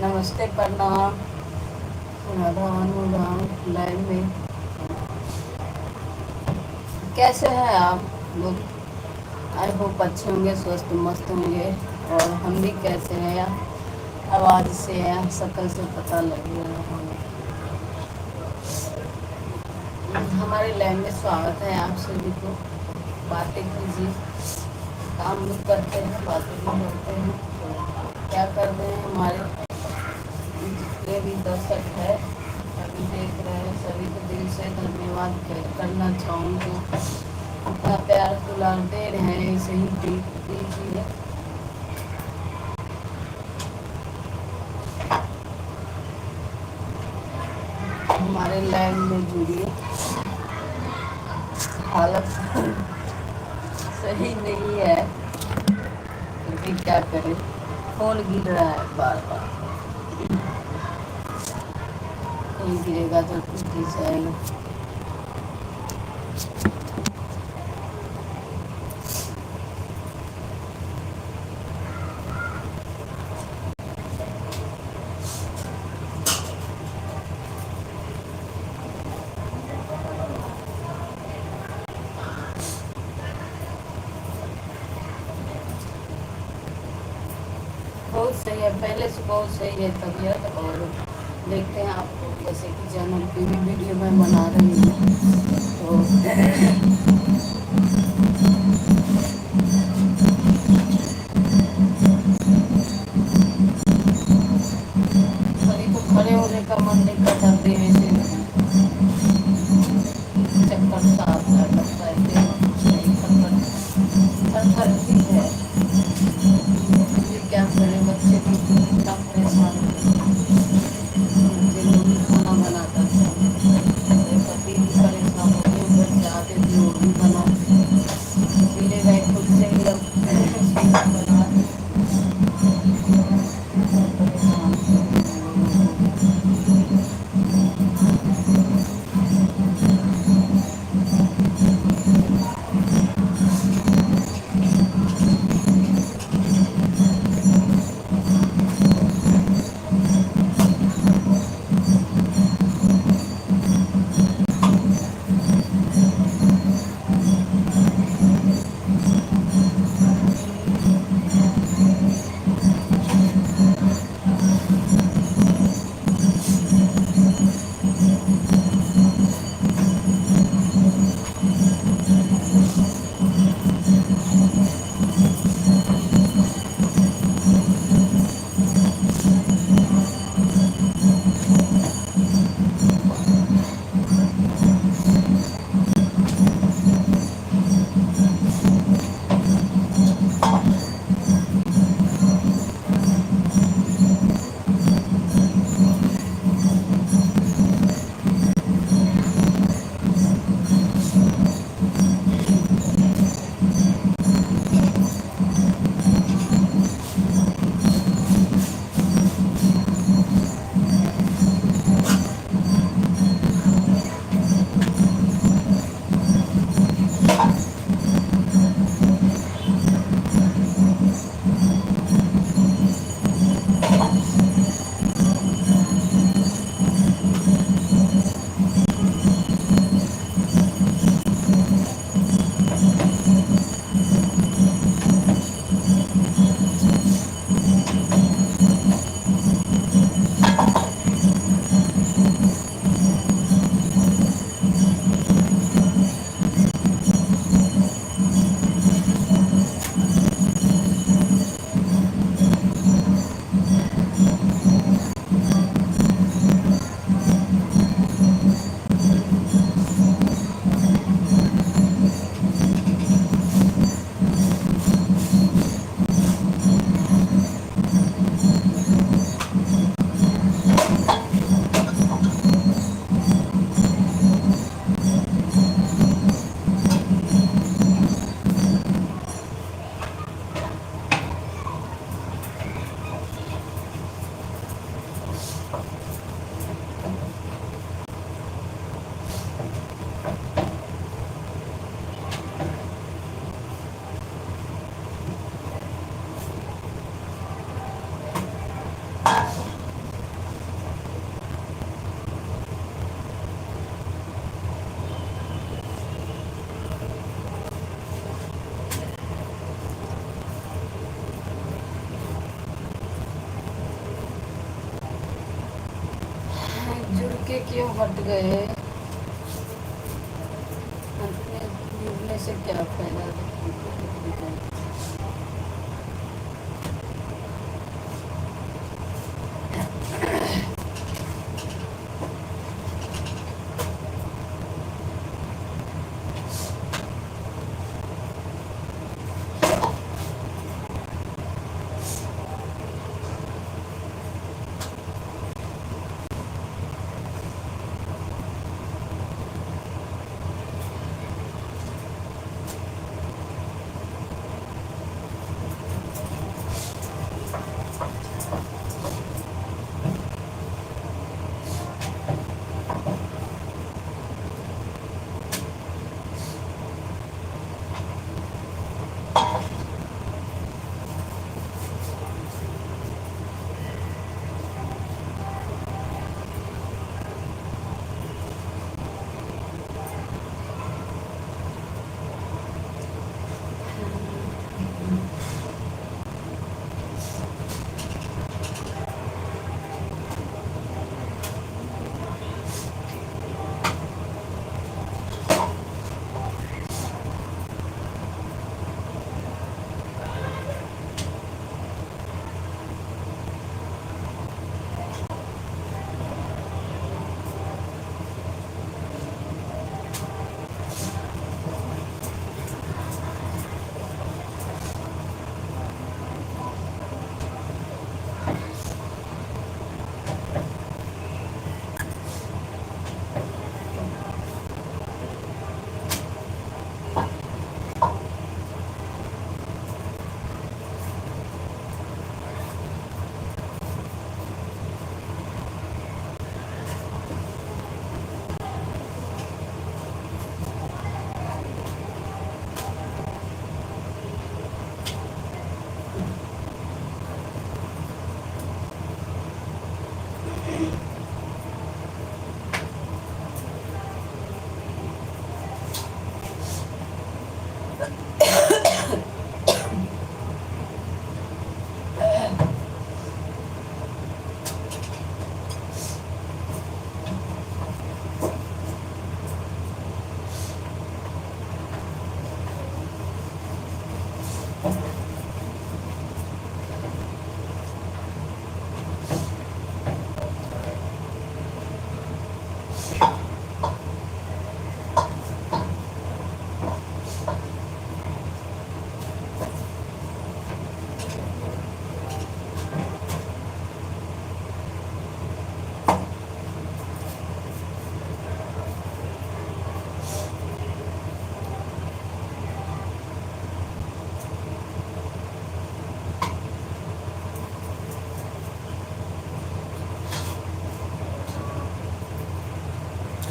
नमस्ते, प्रणाम। राधा अनुराग लाइव में कैसे हैं आप लोग? आई होप अच्छे होंगे, स्वस्थ मस्त होंगे। और हम भी कैसे हैं यार, आवाज़ से या शक्ल से पता लग रहा है हमें। हमारे लाइव में स्वागत है आप सभी को। बातें कीजिए, काम भी करते हैं, बातें भी करते हैं। तो क्या कर रहे हैं हमारे जितने भी दर्शक है अभी देख रहे हैं, सभी को दिल से धन्यवाद करना चाहूँगी। इतना प्यार दुलार दे रहे हैं, ऐसे ही दीजिए। हमारे लाइव में जुड़िए। हालत सही नहीं है, लेकिन क्या करें, फोन गिर रहा है बार बार। नहीं गिरेगा तो टूट ही जाएगा। बहुत सही है, पहले से बहुत सही है तबीयत। और देखते हैं आपको, जैसे कि चैनल पे भी वीडियो मैं बना रही हूँ, तो सभी को खड़े होने का मन नहीं करता, देने से चक्कर सा आता है, लगता है कि नहीं, थर थर ठीक है। ये क्या करें, बच्चे भी इतना परेशान बच्चे लोग भी खाना बनाता था, मेरे पति भी परेशान हो गए, उधर से आते थे वो भी बना, इसीलिए मैं खुद से ही अब बना परेशान कर रहे हैं लोगों को। जुड़ के क्यों हट गए? अंत में जुड़ने से क्या फायदा?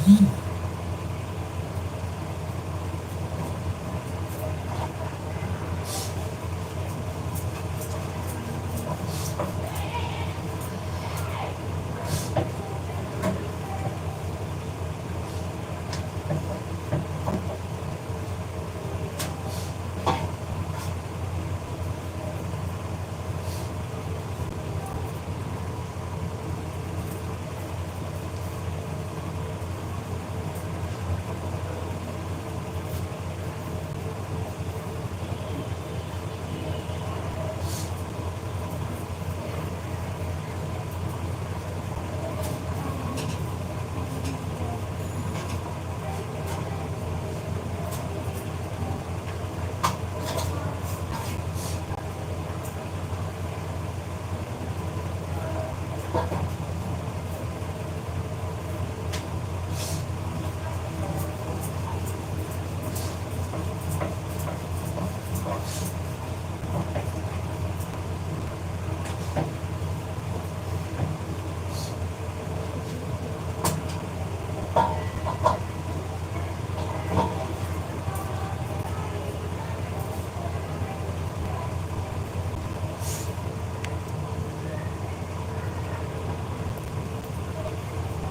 Mm-hmm.